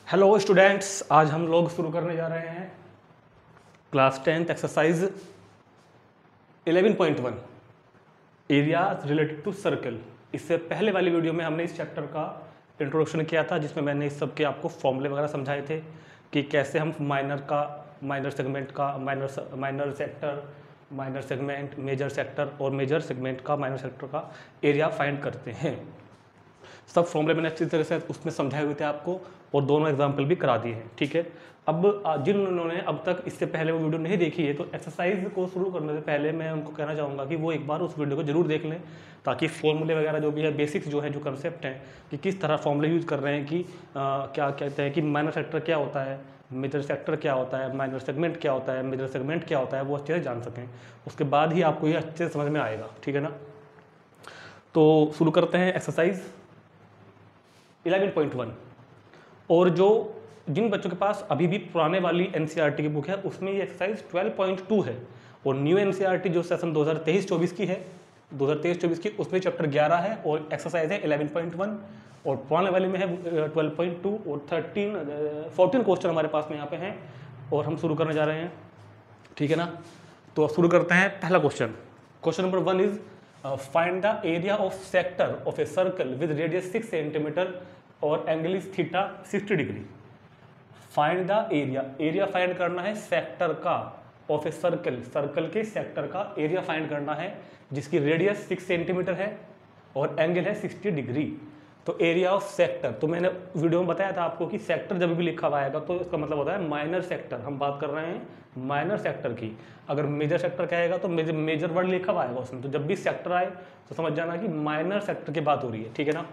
Hello students, आज हम लोग शुरू करने जा रहे हैं class 10th exercise 11.1 areas related to circle. इससे पहले वाली वीडियो में हमने इस चैप्टर का इंट्रोडक्शन किया था, जिसमें मैंने इस सब के आपको फॉर्मूले वगैरह समझाए थे कि कैसे हम माइनर सेगमेंट का minor sector, minor segment, major sector और मेजर सेगमेंट का माइनर सेक्टर का एरिया फाइंड करते हैं। सब फॉर्मूले मैंने अच्छी तरह से उसमें समझाए हुए थे आपको और दोनों एग्जाम्पल भी करा दिए हैं। ठीक है, अब जिन उन्होंने अब तक इससे पहले वो वीडियो नहीं देखी है तो एक्सरसाइज को शुरू करने से पहले मैं उनको कहना चाहूँगा कि वो एक बार उस वीडियो को जरूर देख लें, ताकि फॉर्मूले वगैरह जो भी है, बेसिक्स जो है, जो कंसेप्ट हैं कि किस तरह फॉर्मूले यूज़ कर रहे हैं, कि क्या कहते हैं कि माइनर सेक्टर क्या होता है, मेजर सेक्टर क्या होता है, माइनर सेगमेंट क्या होता है, मेजर सेगमेंट क्या होता है, वो अच्छे से जान सकें। उसके बाद ही आपको ये अच्छे से समझ में आएगा। ठीक है ना, तो शुरू करते हैं एक्सरसाइज 11.1। और जिन बच्चों के पास अभी भी पुराने वाली एनसीईआरटी की बुक है उसमें ये एक्सरसाइज 12.2 है, और न्यू एनसीईआरटी जो सेशन 2023-24 की है, 2023-24 की, उसमें चैप्टर 11 है और एक्सरसाइज है 11.1। और पुराने वाले में है 12.2 और 14 क्वेश्चन हमारे पास में यहाँ पे हैं और हम शुरू करने जा रहे हैं। ठीक है ना, तो शुरू करते हैं। पहला question number 1 is find the area of sector of a circle with radius 6 centimetre और angle is theta 60 degree. Find the area find करना है सेक्टर का, ऑफ ए सर्कल के सेक्टर का एरिया फाइंड करना है जिसकी रेडियस 6 सेंटीमीटर है और एंगल है 60 डिग्री। तो एरिया ऑफ सेक्टर, तो मैंने वीडियो में बताया था आपको कि सेक्टर जब भी लिखा हुआ आएगा तो इसका मतलब होता है माइनर सेक्टर। हम बात कर रहे हैं माइनर सेक्टर की। अगर मेजर सेक्टर कहेगा तो मेजर वर्ड लिखा हुआ आएगा उसमें, तो जब भी सेक्टर आए तो समझ जाना कि माइनर सेक्टर की बात हो रही है। ठीक है ना,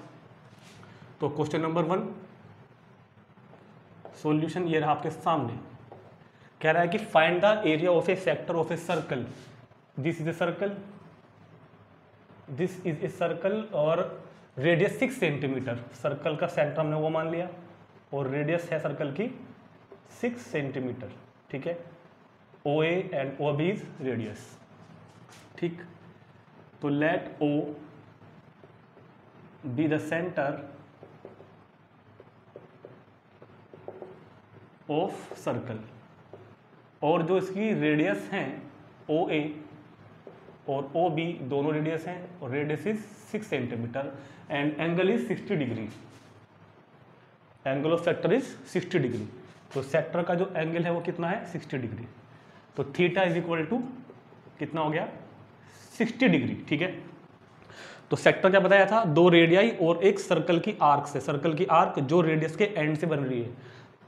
तो क्वेश्चन नंबर 1 सॉल्यूशन ये रहा आपके सामने। कह रहा है कि find the area of A sector of a circle. This is a circle, this is a circle और रेडियस 6 सेंटीमीटर। सर्कल का सेंटर हमने वो मान लिया और रेडियस है सर्कल की 6 सेंटीमीटर। ठीक है, O A and O B is radius. ठीक, तो let O B the centre of circle, और जो इसकी रेडियस हैं ओ ए और ओ बी दोनों रेडियस हैं और radius is 6 centimetre and angle is 60 degree. Angle of sector is 60 degree. तो सेक्टर का जो एंगल है वो कितना है, 60 डिग्री। तो थीटा इज इक्वल टू कितना हो गया, 60 डिग्री। ठीक है, तो सेक्टर क्या बताया था, दो रेडियाई और एक सर्कल की आर्क से, सर्कल की आर्क जो रेडियस के एंड से बन रही है।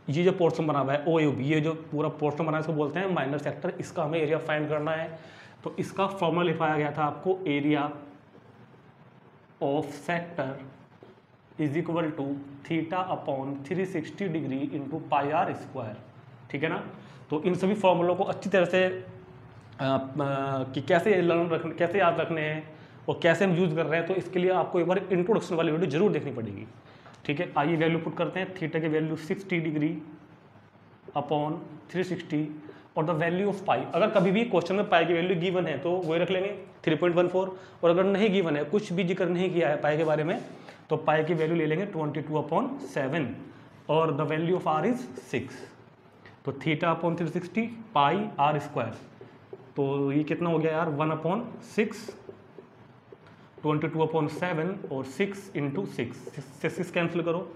ये जो पोर्शन बना हुआ है ओ ए बी, ये जो पूरा पोर्शन बना है इसको बोलते हैं माइनर सेक्टर। इसका हमें एरिया फाइंड करना है। तो इसका फॉर्मूला लिखवाया गया था आपको, area of sector is equal to theta upon 360 degree into pi are square. ठीक है ना, तो इन सभी फॉर्मूलों को अच्छी तरह से कि कैसे लर्न रखने, कैसे याद रखने हैं और कैसे हम यूज़ कर रहे हैं, तो इसके लिए आपको एक बार इंट्रोडक्शन वाली वीडियो जरूर देखनी पड़ेगी। ठीक है, आइए वैल्यू पुट करते हैं। थीटा की वैल्यू 60 डिग्री अपॉन 360 और द वैल्यू ऑफ पाई। अगर कभी भी क्वेश्चन में पाई की वैल्यू गिवन है तो वही रख लेंगे 3.14, और अगर नहीं गिवन है, कुछ भी जिक्र नहीं किया है पाई के बारे में, तो पाई की वैल्यू ले लेंगे 22/7 और the value of r is 6। तो theta upon 360 pi are square, तो ये कितना हो गया यार, 1/6, 22/7 और 6 इंटू 6 कैंसिल करो,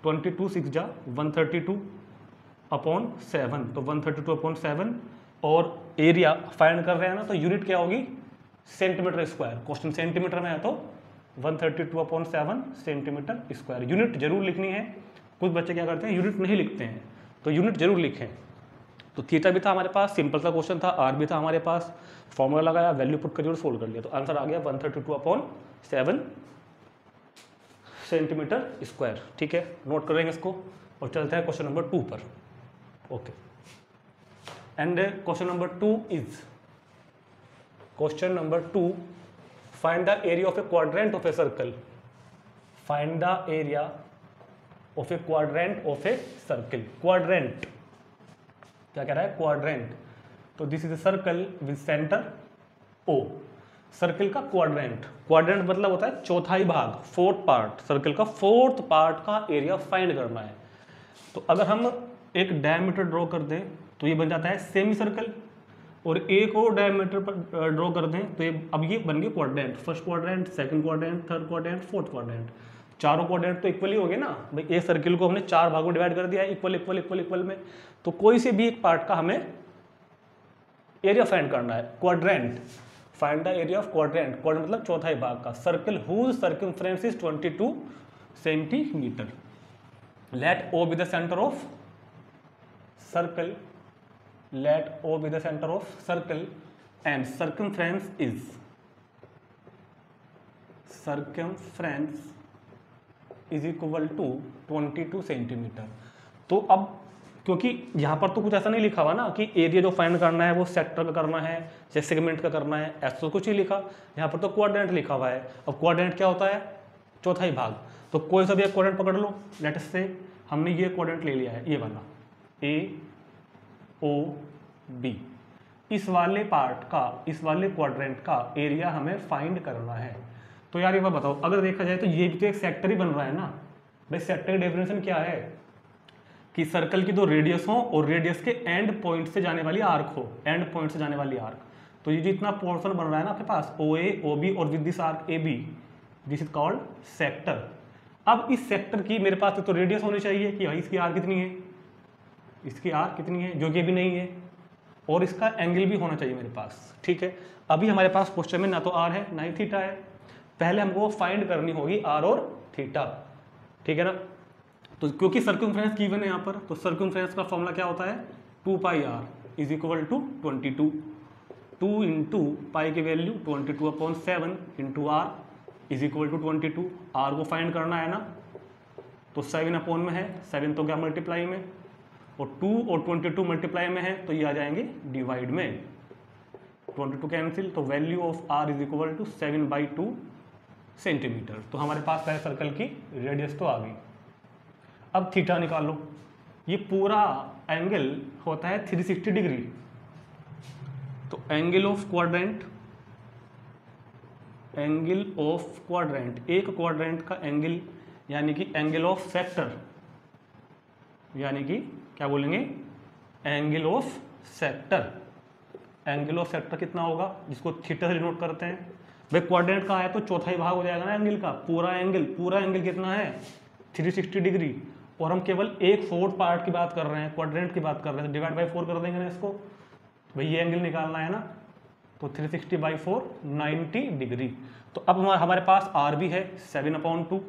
22 6 जा 132/7, तो 132/7। और एरिया फाइंड कर रहे हैं ना, तो यूनिट क्या होगी, सेंटीमीटर स्क्वायर। क्वेश्चन सेंटीमीटर में है तो 132/7 सेंटीमीटर स्क्वायर। यूनिट जरूर लिखनी है। कुछ बच्चे क्या करते हैं, यूनिट नहीं लिखते हैं, तो यूनिट जरूर लिखें। तो थीटा भी था हमारे पास, सिंपल सा क्वेश्चन था, आर भी था हमारे पास, फॉर्मूला लगाया, वैल्यू पुट कर सोल्व कर लिया, तो आंसर आ गया 132/7 सेंटीमीटर स्क्वायर। ठीक है, नोट करेंगे इसको और चलते हैं क्वेश्चन नंबर 2 पर। Okay, and question number 2 is, question number 2, find the area of a quadrant of a circle. Find the area of a quadrant of a circle. Quadrant क्या कह रहा है, क्वाड्रेंट। तो this is a circle with centre O. Circle का quadrant, quadrant मतलब होता है चौथाई भाग, फोर्थ पार्ट। सर्कल का फोर्थ पार्ट का एरिया फाइंड करना है। तो अगर हम एक डायमीटर ड्रॉ कर दें तो ये बन जाता है सेमी सर्कल, और एक और डायमीटर पर ड्रॉ कर दें तो ये अब ये बन गए quadrant, first quadrant, second quadrant, third quadrant, fourth quadrant. चारों क्वाड्रेंट तो इक्वली हो गए ना भाई, एक सर्किल को हमने 4 भागों में डिवाइड कर दिया है, इक्वल इक्वल इक्वल इक्वल में। तो कोई से भी एक पार्ट का हमें एरिया फाइंड करना है, quadrant, find the area of quadrant, quadrant मतलब चौथाई भाग का, circle whose circumference is 22 centimetre. Let O B the centre of circle, let O be the center of circle and circumference is equal to 22 centimetre. तो अब क्योंकि यहाँ पर तो कुछ ऐसा नहीं लिखा हुआ ना कि एरिया जो फाइंड करना है वो सेक्टर का करना है या सेगमेंट का करना है, ऐसा तो कुछ ही लिखा, यहाँ पर तो क्वाड्रेंट लिखा हुआ है। अब क्वाड्रेंट क्या होता है? चौथाई भाग। तो कोई सा भी एक क्वाड्रेंट पकड़ लो, लेट अस से हमने ये क्वाड्रेंट ले लिया है, ये वाला ए ओ बी, इस वाले पार्ट का, इस वाले क्वाड्रेंट का एरिया हमें फाइंड करना है। तो यार ये बात बताओ, अगर देखा जाए तो ये भी तो एक सेक्टर ही बन रहा है ना भाई। सेक्टर की डेफिनेशन क्या है कि सर्कल की दो रेडियस हो और रेडियस के एंड पॉइंट से जाने वाली आर्क हो, एंड पॉइंट से जाने वाली आर्क। तो ये जितना पोर्शन बन रहा है ना आपके पास ओ ए ओ बी और with this arc A B, this is called sector. अब इस सेक्टर की मेरे पास तो रेडियस होनी चाहिए कि भाई इसकी आर्क कितनी है, इसकी आर्क कितनी है, जो कि भी नहीं है, और इसका एंगल भी होना चाहिए मेरे पास। ठीक है, अभी हमारे पास क्वेश्चन में ना तो आर है ना ही थीटा है, पहले हमको फाइंड करनी होगी आर और थीटा। ठीक है ना, तो क्योंकि सर्कमफ्रेंस गिवन है यहाँ पर, तो सर्कमफ्रेंस का फॉर्मूला क्या होता है? 2 pi r is equal to 22, 2 into pi की value 22/7 into r is equal to 22। R को फाइंड करना है ना, तो 7 अपॉन में है, 7 तो क्या मल्टीप्लाई में, और 2 और 22 मल्टीप्लाई में है तो ये आ जाएंगे डिवाइड में, 22 कैंसिल, तो value of r is equal to 7/2 centimetre. तो हमारे पास पहले सर्कल की रेडियस तो आ गई। अब थीटा निकालो, ये पूरा एंगल होता है 360 डिग्री। तो angle of quadrant, angle of quadrant, एक क्वाड्रेंट का एंगल यानी कि एंगल ऑफ सेक्टर, यानी कि क्या बोलेंगे? Angle of sector. Angle of sector कितना होगा, जिसको थीटा से डिनोट करते हैं भाई। क्वाड्रेंट का है तो चौथाई भाग हो जाएगा ना एंगल का, पूरा एंगल कितना है? 360 डिग्री। और हम केवल एक फोर्थ पार्ट की बात कर रहे हैं, क्वाड्रेंट की बात कर रहे हैं, तो डिवाइड बाई 4 कर देंगे ना इसको भाई, ये एंगल निकालना है ना, तो 360/4 90 डिग्री। तो अब हमारे पास आर भी है 7/2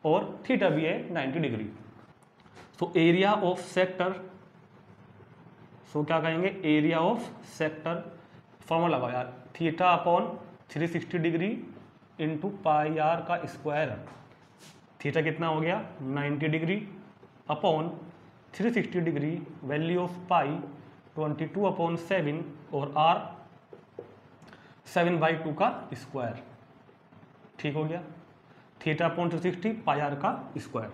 और थीटा भी है 90 डिग्री। तो एरिया ऑफ सेक्टर, सो क्या कहेंगे? एरिया ऑफ सेक्टर, फॉर्मूला लगाओ यार, theta upon 360 degree into pi r का स्क्वायर। थीटा कितना हो गया? 90 degree upon 360 degree, value of pi 22/7 और आर 7/2 का स्क्वायर। ठीक हो गया, थीटा अपॉन 360 पाई आर का स्क्वायर।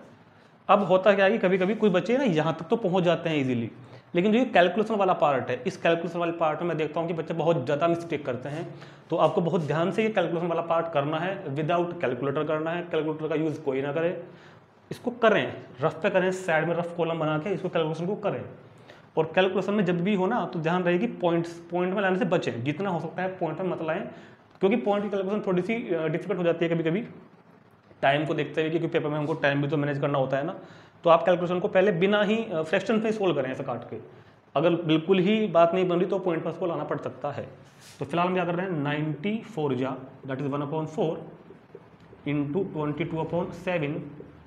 अब होता क्या है कि कभी कभी कोई बच्चे ना यहाँ तक तो पहुँच जाते हैं इजीली, लेकिन जो ये कैलकुलेशन वाला पार्ट है, इस कैलकुलेशन वाले पार्ट में मैं देखता हूँ कि बच्चे बहुत ज़्यादा मिस्टेक करते हैं। तो आपको बहुत ध्यान से ये कैलकुलेशन वाला पार्ट करना है, विदाउट कैलकुलेटर करना है। कैलकुलेटर का यूज़ कोई ना करे, इसको करें रफ पे करें, साइड में रफ कॉलम बना के इसको कैलकुलेशन को करें। और कैलकुलेशन में जब भी हो ना तो ध्यान रहे कि पॉइंट में लाने से बचें, जितना हो सकता है पॉइंट में मत लाएं, क्योंकि पॉइंट की कैलकुलेशन थोड़ी सी डिफिकल्ट हो जाती है कभी कभी टाइम को देखते हुए, क्योंकि पेपर में हमको टाइम भी तो मैनेज करना होता है ना। तो आप कैलकुलेशन को पहले बिना ही फ्रैक्शन पे सोल्व करें ऐसा काट के, अगर बिल्कुल ही बात नहीं बन रही तो पॉइंट पर उसको लाना पड़ सकता है। तो फिलहाल हम क्या कर रहे हैं, 94 जा दैट इज 1/4 इंटू 22/7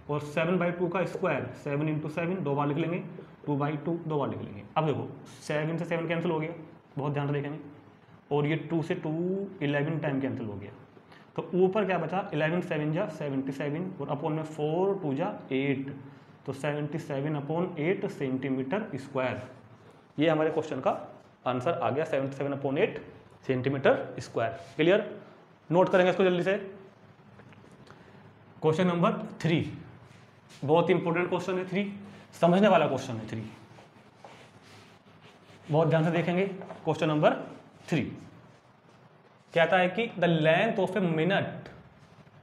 और 7/2 का स्क्वायर, 7 इंटू 7 दो बार लिख लेंगे, 2/2 दो बार लिख लेंगे। अब देखो 7 से 7 कैंसिल हो गया, बहुत ध्यान से देखेंगे, और ये 2 से 2 11 टाइम कैंसिल हो गया। तो ऊपर क्या बचा, 11 7 जा 77 और अपॉन में 4 2 जा 8, तो 77/8 सेंटीमीटर स्क्वायर। ये हमारे क्वेश्चन का आंसर आ गया, 77/8 सेंटीमीटर स्क्वायर। क्लियर? नोट करेंगे इसको जल्दी से। क्वेश्चन नंबर 3 बहुत इंपॉर्टेंट क्वेश्चन है, 3 समझने वाला क्वेश्चन है। 3 बहुत ध्यान से देखेंगे। क्वेश्चन नंबर 3 कहता है कि the length of a minute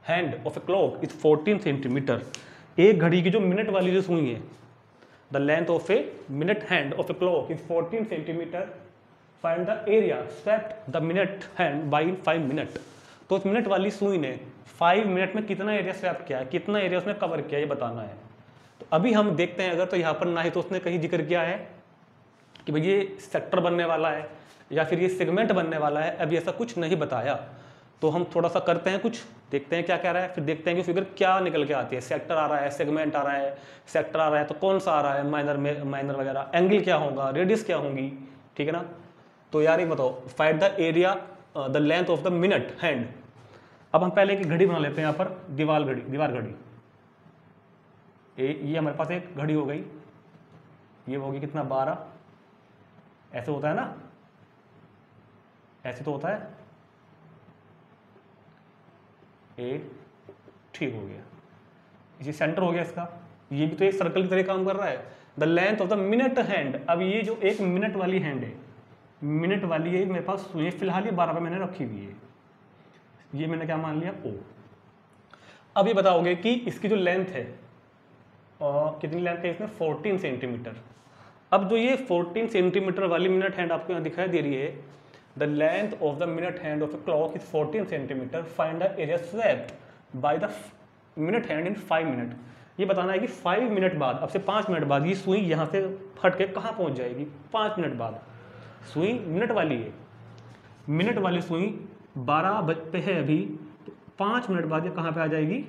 hand of a clock is 14 centimetre. एक घड़ी की जो मिनट वाली जो सुई है the length of a minute hand of a clock is 14 centimetre, find the area swept the minute hand by 5 minute. तो उस मिनट वाली सुई ने 5 मिनट में कितना एरिया स्वैप किया है, कितना एरिया उसने कवर किया, ये बताना है। तो अभी हम देखते हैं, अगर तो यहाँ पर ना ही तो उसने कहीं जिक्र किया है कि भाई ये सेक्टर बनने वाला है या फिर ये सेगमेंट बनने वाला है, अभी ऐसा कुछ नहीं बताया। तो हम थोड़ा सा करते हैं, कुछ देखते हैं क्या कह रहा है, फिर देखते हैं कि फिगर क्या निकल के आती है। सेक्टर आ रहा है, सेगमेंट आ रहा है, सेक्टर आ रहा है तो कौन सा आ रहा है, माइनर वगैरह, एंगल क्या होगा, रेडियस क्या होंगी, ठीक है ना। तो यार ये बताओ, find the area the length of the minute hand. अब हम पहले एक घड़ी बना लेते हैं, यहाँ पर दीवार घड़ी ये हमारे पास एक घड़ी हो गई, ये होगी कितना 12, ऐसे होता है ना, ऐसे तो होता है, ए ठीक हो गया, इसी सेंटर हो गया इसका, ये भी तो एक सर्कल की तरह काम कर रहा है। The length of the minute hand, अब ये जो एक मिनट वाली हैंड है, मिनट वाली है मेरे पास, ये फिलहाल ये 12 पे मैंने रखी हुई है, ये मैंने क्या मान लिया ओ। अब ये बताओगे कि इसकी जो लेंथ है कितनी लेंथ है इसमें, 14 सेंटीमीटर। अब जो ये 14 सेंटीमीटर वाली मिनट हैंड आपको यहाँ दिखाई दे रही है, the length of the minute hand of a clock is 14 centimetre, find the area swept by the minute hand in 5 minute. ये बताना है कि 5 मिनट बाद, अब से 5 मिनट बाद ये सुई यहाँ से फट के कहाँ पहुँच जाएगी, 5 मिनट बाद। सुई मिनट वाली है, मिनट वाली सुई 12 पे है अभी, तो 5 मिनट बाद ये कहाँ पे आ जाएगी,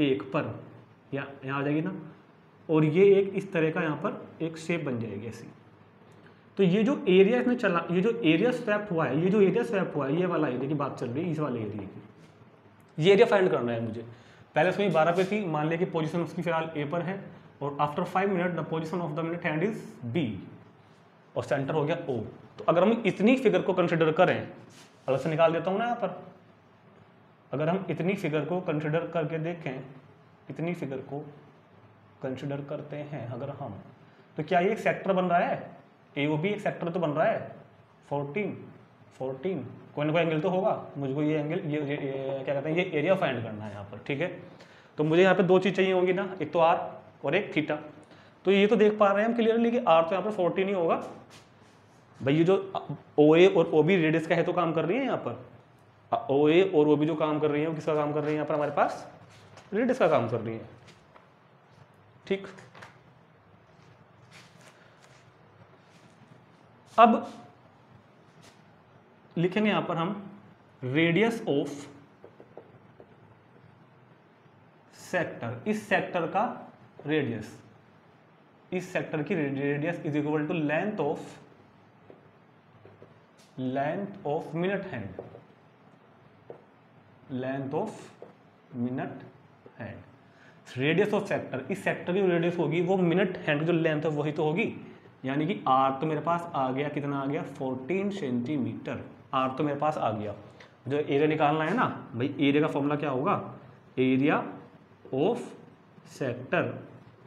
1 पर, या यहाँ आ जाएगी ना, और ये एक इस तरह का यहाँ पर एक शेप बन जाएगी ऐसी। तो ये जो एरिया इसमें चला, ये जो एरिया स्वैप्ट हुआ है, ये जो एरिया स्वैप्ट हुआ है, ये वाला एरिया की बात चल रही है, इस वाले एरिया की, ये एरिया फाइंड करना है मुझे। पहले सुई 12 पे थी, मान लिया कि पोजीशन उसकी फिलहाल ए पर है, और after 5 minute the position of the minute hand is B, और सेंटर हो गया ओ। तो अगर हम इतनी फिगर को कंसिडर करें, अलग से निकाल देता हूँ ना यहाँ पर, अगर हम इतनी फिगर को कंसिडर करके देखें, इतनी फिगर को कंसिडर करते हैं अगर हम, तो क्या ये एक सेक्टर बन रहा है, AOB एक सेक्टर तो बन रहा है, 14 कोई ना कोई एंगल तो होगा, मुझको ये एंगल ये क्या कहते हैं, ये एरिया फाइंड करना है यहाँ पर, ठीक है। तो मुझे यहाँ पे 2 चीज़ चाहिए होंगी ना, एक तो R और एक थीटा। तो ये तो देख पा रहे हैं हम क्लियरली कि R तो यहाँ पर 14 ही होगा भाई, ये जो OA और OB रेडियस का है तो काम कर रही है यहाँ पर, OA और OB जो काम कर रही है वो किसका काम कर रही है यहाँ पर, हमारे पास रेडियस का काम कर रही है, ठीक। अब लिखेंगे यहां पर हम रेडियस ऑफ सेक्टर, इस सेक्टर का रेडियस, इस सेक्टर की radius is equal to length of minute hand, length of minute hand. Radius of sector, इस सेक्टर की रेडियस होगी वो मिनट हैंड जो लेंथ है वही तो होगी, यानी कि R तो मेरे पास आ गया, कितना आ गया 14 सेंटीमीटर, R तो मेरे पास आ गया। जो एरिया निकालना है ना भाई, एरिया का फॉर्मूला क्या होगा, area of sector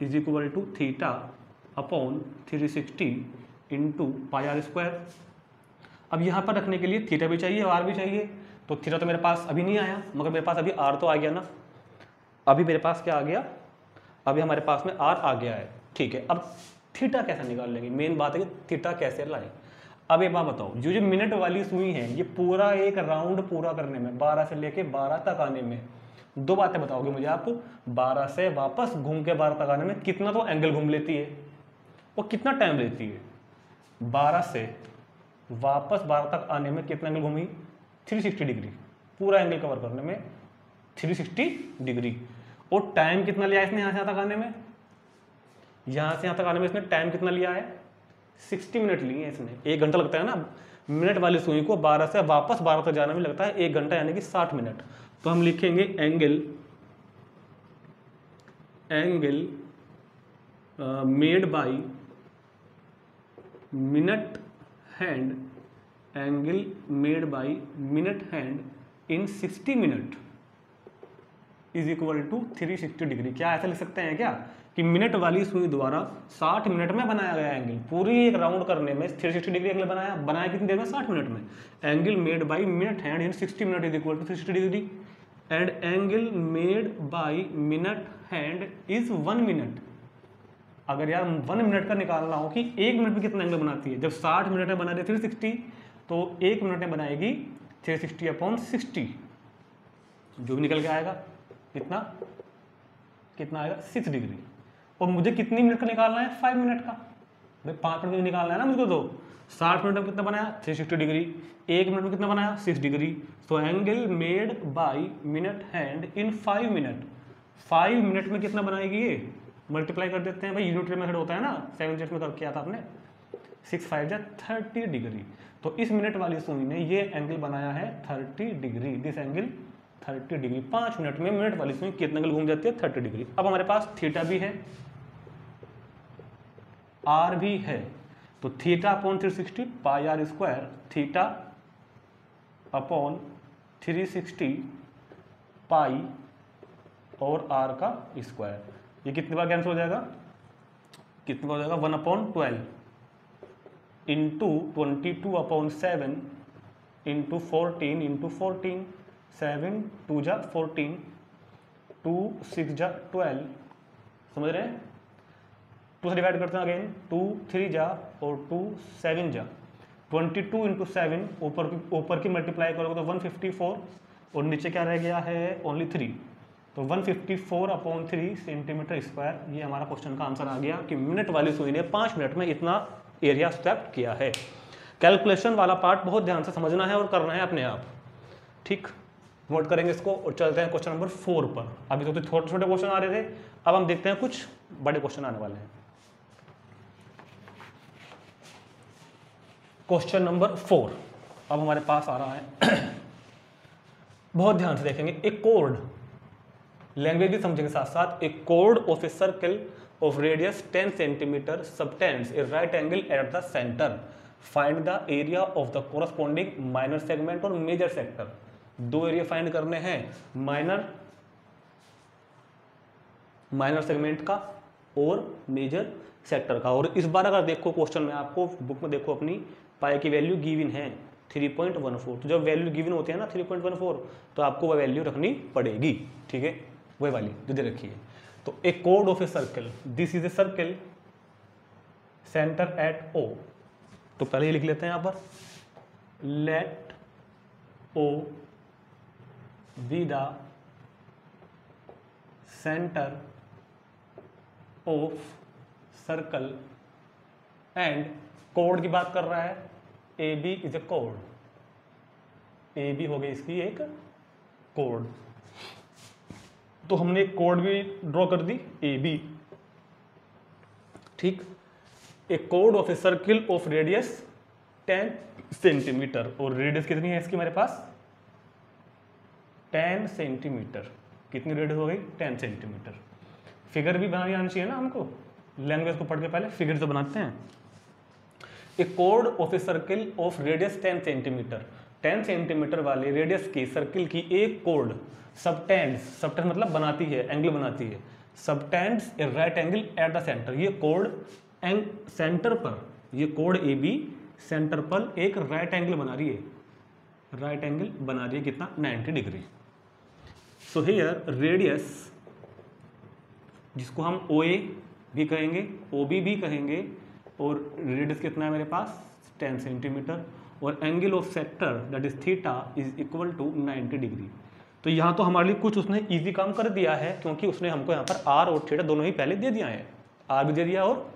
is equal to theta upon 360 into pi are square. अब यहाँ पर रखने के लिए थीटा भी चाहिए और R भी चाहिए, तो थीटा तो मेरे पास अभी नहीं आया, मगर मेरे पास अभी R तो आ गया ना, अभी मेरे पास क्या आ गया, अभी हमारे पास में R आ गया है, ठीक है। अब थीटा कैसे निकाल लेंगे, मेन बात है कि थीटा कैसे लाएं। अब एक बात बताओ, जो मिनट वाली सुई है, ये पूरा एक राउंड पूरा करने में 12 से लेके 12 तक आने में 2 बातें बताओगे मुझे आप, 12 से वापस घूम के 12 तक आने में कितना तो एंगल घूम लेती है, वो कितना टाइम लेती है, 12 से वापस 12 तक आने में कितना एंगल घूमी, 360 डिग्री, पूरा एंगल कवर करने में 360 डिग्री। और टाइम कितना लिया इसने यहाँ से यहाँ तक आने में, यहाँ से यहाँ तक आने में इसने टाइम कितना लिया है, 60 मिनट लिए इसने। 1 घंटा लगता है ना मिनट वाली सुई को 12 से वापस 12 तक जाने में लगता है 1 घंटा, यानी कि 60 मिनट। तो हम लिखेंगे angle made by minute hand, angle made by minute hand in 60 minute is equal to 360 degree. क्या ऐसा लिख सकते हैं क्या कि मिनट वाली सुई द्वारा 60 मिनट में बनाया गया एंगल, पूरी एक राउंड करने में 360 डिग्री एंगल बनाया कितनी देर में, 60 मिनट में। Angle made by minute hand in 60 minute is equal to 360 degree, and angle made by minute hand is 1 minute अगर यार 1 मिनट का निकालना हो कि 1 मिनट में कितना एंगल बनाती है, जब 60 मिनट में बना रही है 360, तो 1 मिनट में बनाएगी 360/60, जो भी निकल के आएगा कितना कितना आएगा 6 डिग्री। और मुझे कितनी मिनट का निकालना है, 5 मिनट का। भाई 5 मिनट में निकालना है ना मुझको, तो 60 मिनट में कितना बनाया 360 डिग्री, 1 मिनट में कितना बनाया 6 degree. So angle made by minute hand in 5 minute, 5 minute में कितना बनाएगी ये, मल्टीप्लाई कर देते हैं भाई, यूनिटरी मेथड होता है ना, 7 में कर किया था आपने, 6 5 जा 30 डिग्री। तो इस मिनट वाली सुई ने ये एंगल बनाया है 30 degree, this angle 30 degree. 5 minute में मिनट वाली सुई कितना एंगल घूम जाती है 30 डिग्री। अब हमारे पास थीटा भी है, आर भी है, तो theta upon 360 pi are square, theta upon 360 pi और आर का स्क्वायर, ये कितनी बार कैंसिल हो जाएगा, कितनी बार हो जाएगा 1/12 इंटू 22/7 इंटू 14 इंटू 14, 7 2 जा 14, 2 6 जा 12, समझ रहे हैं। 2 से डिवाइड करते हैं अगेन, 2 3 जा और 2 7 जा, 22 इंटू 7 ऊपर की मल्टीप्लाई करोगे तो 154 और नीचे क्या रह गया है ओनली 3, तो 154/3 सेंटीमीटर स्क्वायर। ये हमारा क्वेश्चन का आंसर आ गया कि मिनट वाली सुई ने 5 मिनट में इतना एरिया स्वैप्ट किया है। कैलकुलेशन वाला पार्ट बहुत ध्यान से समझना है और करना है अपने आप, ठीक। नोट करेंगे इसको और चलते हैं क्वेश्चन नंबर 4 पर। अभी तो छोटे छोटे क्वेश्चन आ रहे थे, अब हम देखते हैं कुछ बड़े क्वेश्चन आने वाले हैं। क्वेश्चन नंबर 4 अब हमारे पास आ रहा है बहुत ध्यान से देखेंगे। एक कोड, लैंग्वेज भी समझेंगे साथ साथ। एक code of a circle of radius 10 centimetre subtends A right angle eight the centre, find the area of the corresponding minor segment और मेजर सेक्टर। 2 एरिया फाइंड करने हैं, माइनर सेगमेंट का और मेजर सेक्टर का। और इस बार अगर देखो क्वेश्चन में, आपको बुक में देखो अपनी, पाई की वैल्यू गिवन है 3.14, तो जब वैल्यू गिवन होती है ना 3.14, तो आपको वह वैल्यू रखनी पड़ेगी, ठीक है, वही वाली जो दे रखी है। तो ए कोड of a circle, this is a circle centre at O, तो पहले ये लिख लेते हैं यहां पर, let O B the centre of circle and कोड की बात कर रहा है, ए बी इज ए कोड, ए बी हो गई इसकी एक कोड। तो हमने एक कोड भी ड्रॉ कर दी ए बी, ठीक। ए कोड of a circle of radius 10 centimetre, और रेडियस कितनी है इसकी हमारे पास 10 सेंटीमीटर। कितनी रेडियस हो गई 10 सेंटीमीटर। फिगर भी बनानी आनी चाहिए ना हमको, लैंग्वेज को पढ़ के पहले फिगर तो बनाते हैं। ए कोड of a circle of radius 10 centimetre, 10 centimetre वाले रेडियस की सर्किल की एक कोड सबटेंड्स, सबटेंड मतलब बनाती है, एंगल बनाती है, subtends A right angle eight the centre. ये कोड सेंटर पर, ये कोड ए बी सेंटर पर एक राइट एंगल बना रही है, राइट एंगल बना रही है कितना 90 डिग्री। सो हियर रेडियस, जिसको हम ओ ए भी कहेंगे, ओ बी भी कहेंगे, और रेडियस कितना है मेरे पास 10 सेंटीमीटर, और angle of sector that is theta is equal to 90 degree. तो यहाँ तो हमारे लिए कुछ उसने इजी काम कर दिया है, क्योंकि उसने हमको यहाँ पर आर और थीटा दोनों ही पहले दे दिया है, आर भी दे दिया और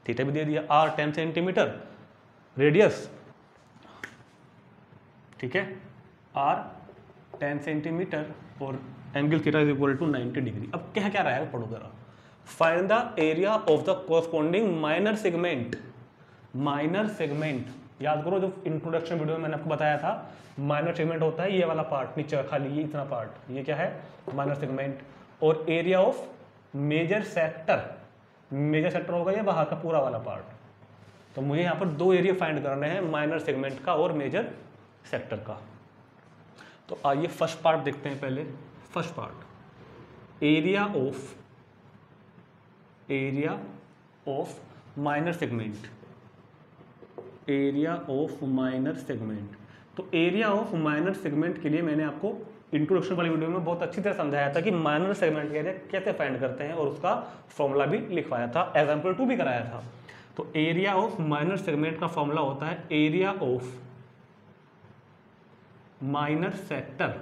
थीटा भी दे दिया। आर 10 सेंटीमीटर रेडियस, ठीक है, आर 10 सेंटीमीटर और angle theta is equal to 90 degree. अब क्या क्या रहा है पढ़ो जरा। Find the area of the corresponding minor segment, minor segment याद करो, जो इंट्रोडक्शन वीडियो में मैंने आपको बताया था, माइनर सेगमेंट होता है ये वाला पार्ट नीचे खाली, ये इतना पार्ट, ये क्या है माइनर सेगमेंट। और area of major sector, major sector होगा ये बाहर का पूरा वाला पार्ट। तो मुझे यहाँ पर 2 एरिया फाइंड करने हैं, माइनर सेगमेंट का और मेजर सेक्टर का। तो आइए फर्स्ट पार्ट देखते हैं पहले। First part, area of minor segment, area of minor segment. तो एरिया ऑफ माइनर सेगमेंट के लिए मैंने आपको इंट्रोडक्शन वाली वीडियो में बहुत अच्छी तरह समझाया था कि माइनर सेगमेंट का एरिया कैसे फाइंड करते हैं और उसका फॉर्मूला भी लिखवाया था, एग्जाम्पल 2 भी कराया था। तो एरिया ऑफ माइनर सेगमेंट का फॉर्मूला होता है area of minor sector,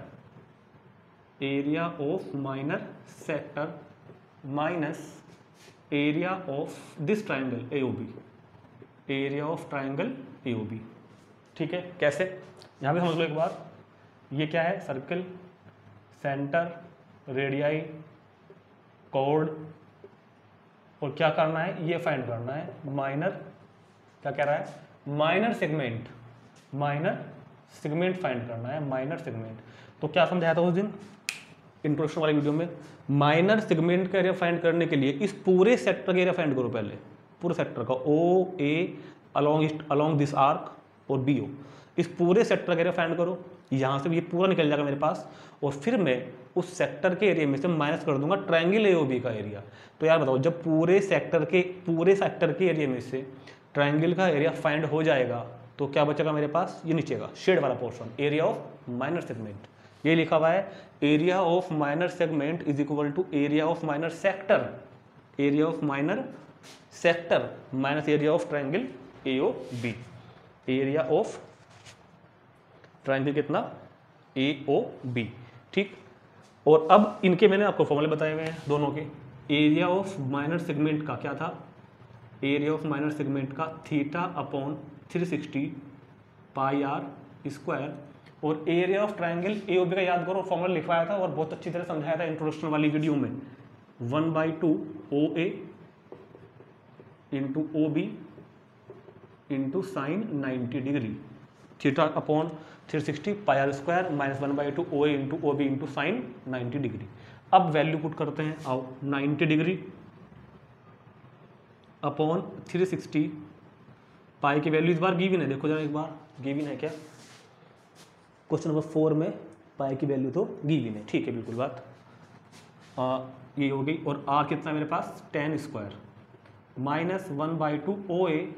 area of minor sector minus area of this triangle AOB, area of triangle AOB. ठीक है, कैसे? यहां पे समझ लो एक बार, ये क्या है? सर्कल, सेंटर, रेडियाई, कॉर्ड, और क्या करना है? ये फाइंड करना है माइनर, क्या कह रहा है? Minor segment, minor segment find करना है, माइनर सेगमेंट। तो क्या समझाया था उस दिन इंट्रोडक्शन वाली वीडियो में? माइनर सेगमेंट का एरिया फाइंड करने के लिए इस पूरे सेक्टर का एरिया फाइंड करो पहले, पूरे सेक्टर का, ओ ए अलोंग दिस आर्क और बी ओ, इस पूरे सेक्टर का एरिया फाइंड करो। यहाँ से ये पूरा निकल जाएगा मेरे पास, और फिर मैं उस सेक्टर के एरिया में से माइनस कर दूंगा ट्रायंगल एओबी का एरिया। तो यार बताओ, जब पूरे सेक्टर के एरिया में से ट्रायंगल का एरिया फाइंड हो जाएगा तो क्या बचेगा मेरे पास? ये नीचे का शेड वाला portion, area of minor segment. ये लिखा हुआ है area of minor segment is equal to area of minor sector, area of minor sector minus area of triangle AOB, area of triangle कितना? एओबी। ठीक, और अब इनके मैंने आपको फॉर्मूले बताए हुए हैं दोनों के। एरिया ऑफ माइनर सेगमेंट का क्या था? एरिया ऑफ माइनर सेगमेंट का theta upon 360 pi are square, और एरिया ऑफ ट्रायंगल एओबी का याद करो, फॉर्मूला लिखवाया था और बहुत अच्छी तरह समझाया था इंट्रोडक्शन वाली वीडियो में। 1/2 O A into O B into sine 90 degree, theta upon 360 pi are square minus 1/2 O A into O B into sine 90 degree. अब वैल्यू पुट करते हैं, आओ। 90 डिग्री अपॉन 360, पाई की वैल्यू इस बार गिवन है, देखो जरा एक बार, गिवन है क्या? क्वेश्चन नंबर 4 में पाई की वैल्यू तो गिवन है, ठीक है, बिल्कुल बात। ये हो गई, और आर कितना मेरे पास? 10 square minus 1/2 O A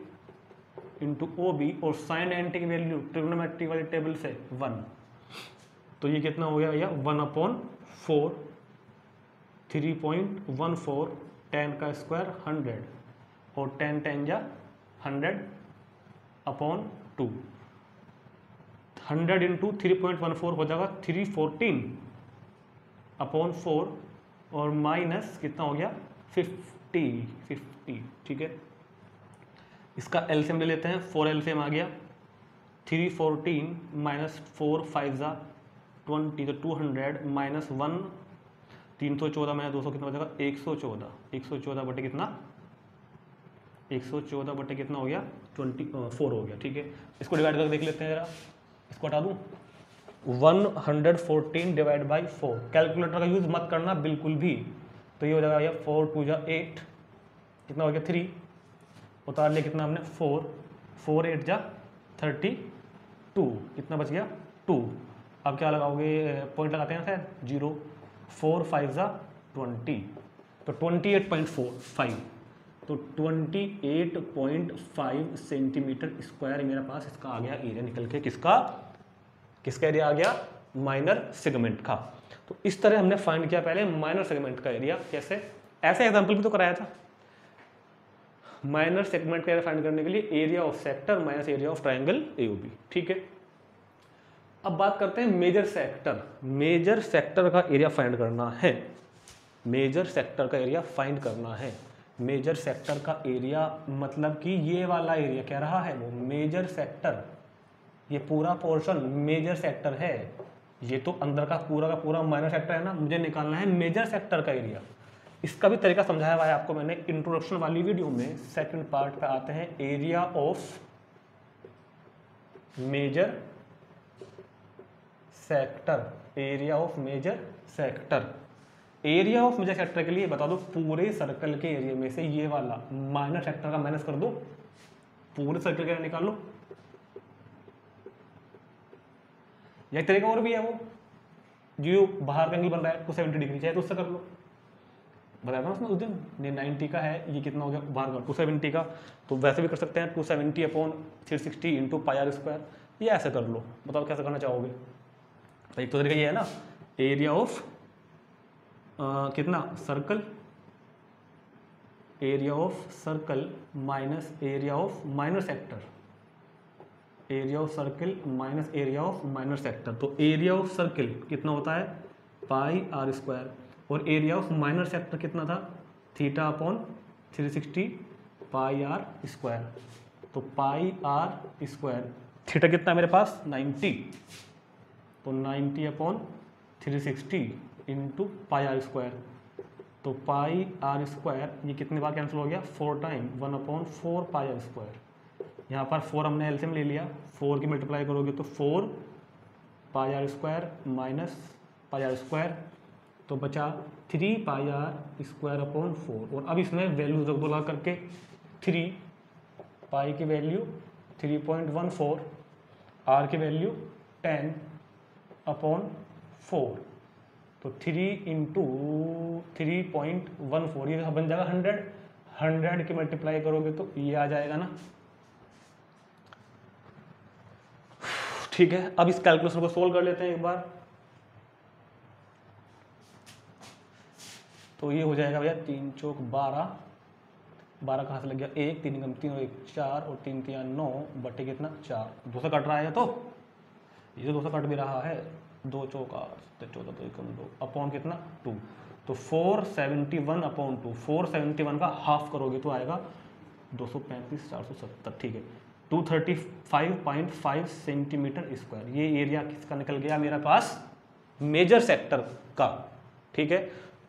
into O B, और साइन 90 की वैल्यू ट्रिग्नोमेट्री वाली टेबल से 1, तो ये कितना हो गया भैया? 1/4, 3.14, 10 का स्क्वायर 100, और 10 10 जा 100 अपॉन 2, 100 इंटू 3.14 हो जाएगा 314 अपॉन 4, और माइनस कितना हो गया? 50। ठीक है, इसका एलसीएम ले लेते हैं, 4 एलसीएम आ गया, 314 माइनस 4 5 जा 20, तो 200 माइनस 1 314 माइनस 200 कितना बचेगा? 114 बटे कितना? 114 बटे कितना हो गया? 24 हो गया। ठीक है, इसको डिवाइड करके देख लेते हैं जरा, इसको हटा दूँ। 114 डिवाइड बाई 4, कैलकुलेटर का यूज मत करना बिल्कुल भी, तो ये हो जाएगा 4 2 जा 8, कितना हो गया? 3, उतार लिया कितना हमने? 4 8 जा 32, कितना बच गया? 2। अब क्या लगाओगे? पॉइंट लगाते हैं शायद 0, 4 5 जा 20, तो 28.45, तो 28.5 सेंटीमीटर स्क्वायर मेरे पास इसका आ गया एरिया निकल के। किसका एरिया आ गया? माइनर सेगमेंट का। तो इस तरह हमने फाइंड किया पहले माइनर सेगमेंट का एरिया। कैसे? ऐसे एग्जांपल भी तो कराया था। माइनर सेगमेंट का एरिया फाइंड करने के लिए area of sector minus area of triangle AOB. ठीक है, अब बात करते हैं मेजर सेक्टर। मेजर सेक्टर का एरिया फाइंड करना है, मेजर सेक्टर का एरिया फाइंड करना है। मेजर सेक्टर का एरिया मतलब कि ये वाला एरिया कह रहा है वो मेजर सेक्टर, ये पूरा पोर्शन मेजर सेक्टर है। ये तो अंदर का पूरा माइनर सेक्टर है ना, मुझे निकालना है मेजर सेक्टर का एरिया। इसका भी तरीका समझाया हुआ है आपको मैंने इंट्रोडक्शन वाली वीडियो में। सेकंड पार्ट पे आते हैं, area of major sector, area of major sector. Area of major sector के लिए बता दो, पूरे सर्कल के एरिया में से ये वाला माइनर सेक्टर का माइनस कर दो, पूरे सर्कल का एरिया निकाल लो। यह तरीका और भी है, वो जो बाहर का एंगल बन रहा है 270 डिग्री, चाहे तो उससे कर लो। बताया था उसने उस दिन, 90 का है, ये कितना हो गया बाहर का 270 का, तो वैसे भी कर सकते हैं 270 upon 360 into pi are square, ये ऐसे कर लो। बताओ कैसे करना चाहोगे? तो एक तो तरीका ये है ना, एरिया ऑफ कितना circle, area of circle minus area of minor sector, area of circle minus area of minor sector. तो एरिया ऑफ सर्कल कितना होता है पाई आर स्क्वायर, और एरिया ऑफ माइनर सेक्टर कितना था theta upon 360 pi are square. तो pi are square, theta कितना है मेरे पास 90, तो 90 upon 360 into pi are square. तो पाई आर स्क्वायर ये कितने बार कैंसिल हो गया 4 time 1 upon 4 pi are square. यहाँ पर 4 हमने एलसीएम ले लिया, 4 की मल्टीप्लाई करोगे तो 4 pi are square minus pi are square, तो बचा 3 पाई आर स्क्वायर अपॉन 4। और अब इसमें वैल्यू दो लगा करके 3 पाई की वैल्यू 3.14, आर की वैल्यू 10 अपॉन 4, तो 3 इंटू 3.14 ये बन जाएगा 100, 100 की मल्टीप्लाई करोगे तो ये आ जाएगा ना। ठीक है, अब इस कैलकुलेशन को सोल्व कर लेते हैं एक बार। तो ये हो जाएगा भैया 3 चौक 12, 12 कहाँ से लग गया 1, 3 कम 3 और 1 4 और 3 3 9 बटे कितना 4, 2 से कट रहा है तो ये तो 2 से कट भी रहा है, 2 चौक 8 14 2 कम 2 अपॉन कितना 2, तो 471 अपॉन 2, 471 का हाफ करोगे तो आएगा 235 470। ठीक है, 235.5 सेंटीमीटर स्क्वायर ये एरिया किसका निकल गया मेरा पास मेजर सेक्टर का। ठीक है,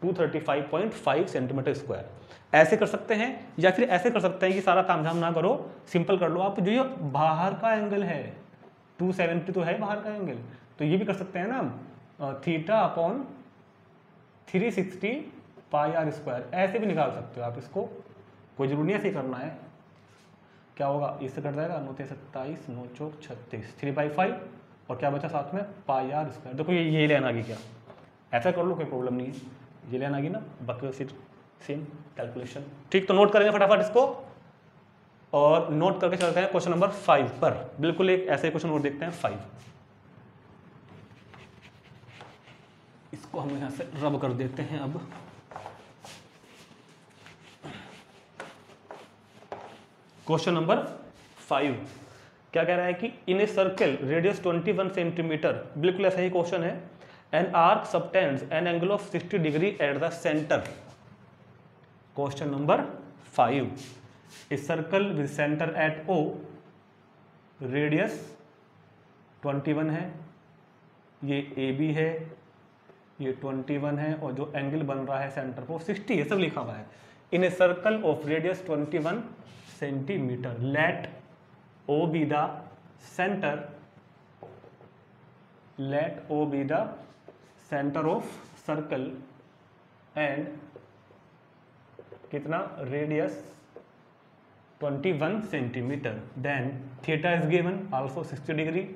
235.5 सेंटीमीटर स्क्वायर। ऐसे कर सकते हैं या फिर ऐसे कर सकते हैं कि सारा तामझाम ना करो, सिंपल कर लो आप। जो ये बाहर का एंगल है 270 तो है बाहर का एंगल, तो ये भी कर सकते हैं ना theta upon 360 pi are square, ऐसे भी निकाल सकते हो आप इसको, कोई जरूरी नहीं ऐसे ही करना है। क्या होगा इससे कट जाएगा 9 27 9 चौक 36 3/5 और क्या बचा साथ में पाई आर स्क्वायर। देखो ये लेना आगे, क्या ऐसा कर लो कोई प्रॉब्लम नहीं है, ये लेना आगे ना, बाकी फिर सेम कैलकुलेशन। ठीक, तो नोट करेंगे फटाफट इसको और नोट करके चलते हैं क्वेश्चन नंबर 5 पर। बिल्कुल एक ऐसे क्वेश्चन और देखते हैं 5। इसको हम यहां से रब कर देते हैं। अब क्वेश्चन नंबर 5 क्या कह रहा है कि इन ए सर्कल रेडियस 21 सेंटीमीटर, बिल्कुल ऐसा ही क्वेश्चन है, an arc subtends an angle of 60 degree at the centre. Question number 5, A circle with centre at O, radius 21 है, ये AB है, ये 21 है, और जो एंगल बन रहा है सेंटर पर 60 है, सब लिखा हुआ है। In a circle of radius 21 centimetre, let O be the centre, let O be the center of circle and कितना radius 21 centimetre, then theta is given also 60 degree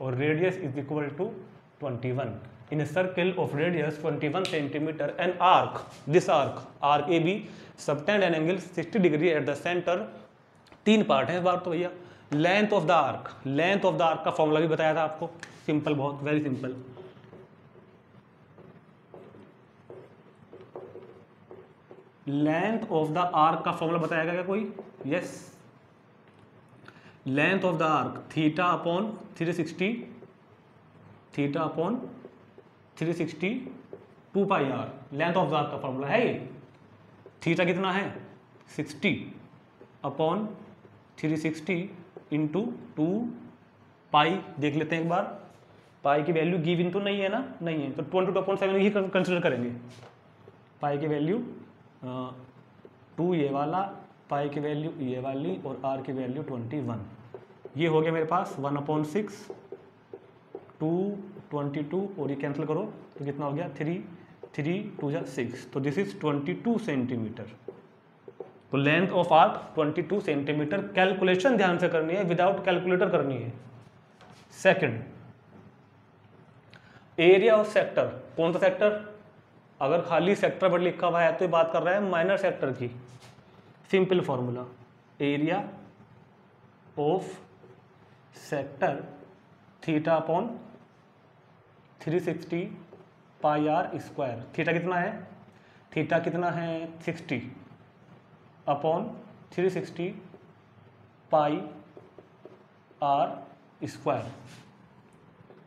और radius is equal to 21। In a circle of radius 21 centimetre an arc, this arc A B subtend an angle 60 degree at the centre. 3 part है इस बार तो भैया। Length of the arc, length of the arc का formula भी बताया था आपको, सिंपल, बहुत very simple. Length of the arc का फॉर्मूला बताएगा क्या कोई? Yes, length of the arc theta upon 360, theta upon 360 2 pi R, length of the arc का फॉर्मूला है ये। थीटा कितना है 60 अपॉन 360 इंटू 2 पाई, देख लेते हैं एक बार, पाई की वैल्यू गिवन तो नहीं है ना, नहीं है, तो 22.7 ही कंसिडर करेंगे। पाई की वैल्यू 2 ये वाला, पाई की वैल्यू ये वाली और आर की वैल्यू 21। ये हो गया मेरे पास 1/6, 2 22 और ये कैंसिल करो तो कितना हो गया 3 3 2 6, तो दिस इज 22 सेंटीमीटर। तो length of arc 22 centimetre. Calculation ध्यान से करनी है, विदाउट कैलकुलेटर करनी है। सेकंड, एरिया ऑफ सेक्टर, कौन सा सेक्टर? अगर खाली सेक्टर वर्ड लिखा हुआ है तो ये बात कर रहा है माइनर सेक्टर की। Simple formula, area of sector theta upon 360 pi are square. Theta कितना है? थीटा कितना है? 60 अपॉन 360 पाई आर स्क्वायर।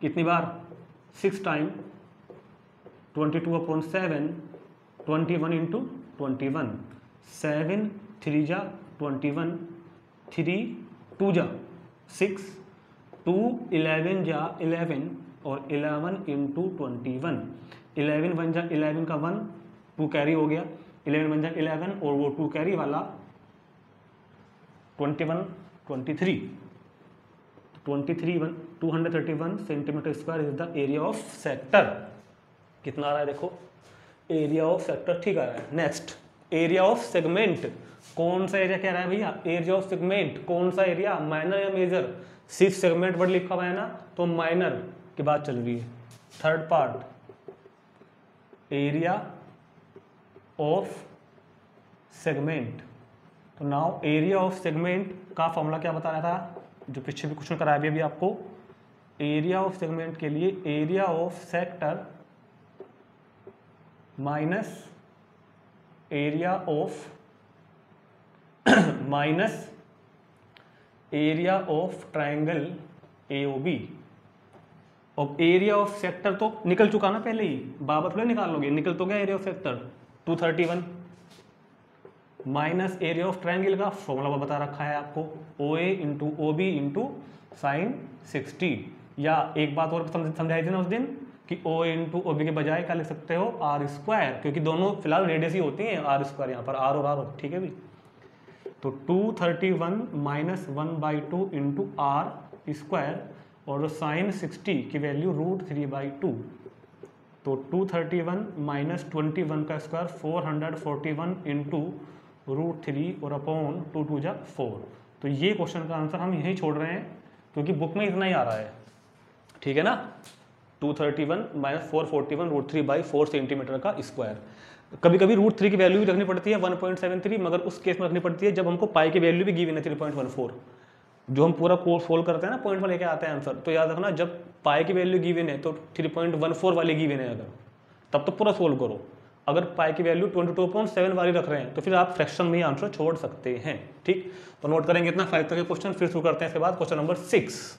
कितनी बार? 6 टाइम 22 अपॉन 7, 21 इंटू 21, 7 3 जा 21, 3 2 जा 6, 2 11 जा 11 और 11 इंटू 21, 11 1 जा 11 का 1, 2 कैरी हो गया, 11 1 जा 11 और वो 2 कैरी वाला 21 23, 231 centimetre square is the area of sector. कितना आ रहा है देखो? एरिया ऑफ सेक्टर ठीक आ रहा है। Next area of segment. कौन सा एरिया कह रहा है भैया? Area of segment. कौन सा एरिया? माइनर या मेजर? सिर्फ सेगमेंट वर्ड लिखा हुआ है ना, तो माइनर की बात चल रही है। Third part, area of segment. तो नाउ एरिया ऑफ सेगमेंट का फॉर्मूला क्या बता रहा था, जो पीछे भी क्वेश्चन कराया अभी आपको। एरिया ऑफ सेगमेंट के लिए area of sector minus area of minus area of triangle AOB। और एरिया ऑफ सेक्टर तो निकल चुका ना पहले ही, बाबा थोड़ा निकाल लोगे, निकल तो गया area of sector 231 minus area of triangle का फॉर्मूला बता रखा है आपको, OA into OB into sine 60। या एक बात और समझाई थी ना उस दिन कि OA इंटू OB के बजाय क्या लिख सकते हो? R स्क्वायर, क्योंकि दोनों फिलहाल रेडियस ही होती हैं, R स्क्वायर यहाँ पर R और R, ठीक है भी। तो 231 माइनस 1/2 इंटू R स्क्वायर और साइन 60 की वैल्यू √3/2। तो 231 माइनस 21 का स्क्वायर 441 इंटू √3 और अपॉन 2 2 जा 4। तो ये क्वेश्चन का आंसर हम यहीं छोड़ रहे हैं क्योंकि बुक में इतना ही आ रहा है, ठीक है ना। 231 माइनस 441 √3/4 सेंटीमीटर का स्क्वायर। कभी कभी √3 की वैल्यू भी रखनी पड़ती है 1.73, मगर उस केस में रखनी पड़ती है जब हमको पाई की वैल्यू भी गिवन है 3.14। जो हम पूरा कोर्स सोल्व करते हैं ना, पॉइंट में लेके आते हैं आंसर, तो याद रखना जब पाई की वैल्यू गिवन है तो 3.14 वाली गिवन है अगर, तब तो पूरा सोल्व करो। अगर पाई की वैल्यू 22.7 वाली रख रहे हैं तो फिर आप फ्रैक्शन में ही आंसर छोड़ सकते हैं, ठीक। तो नोट करेंगे इतना 5 तक के क्वेश्चन, फिर शुरू करते हैं इसके बाद क्वेश्चन नंबर 6।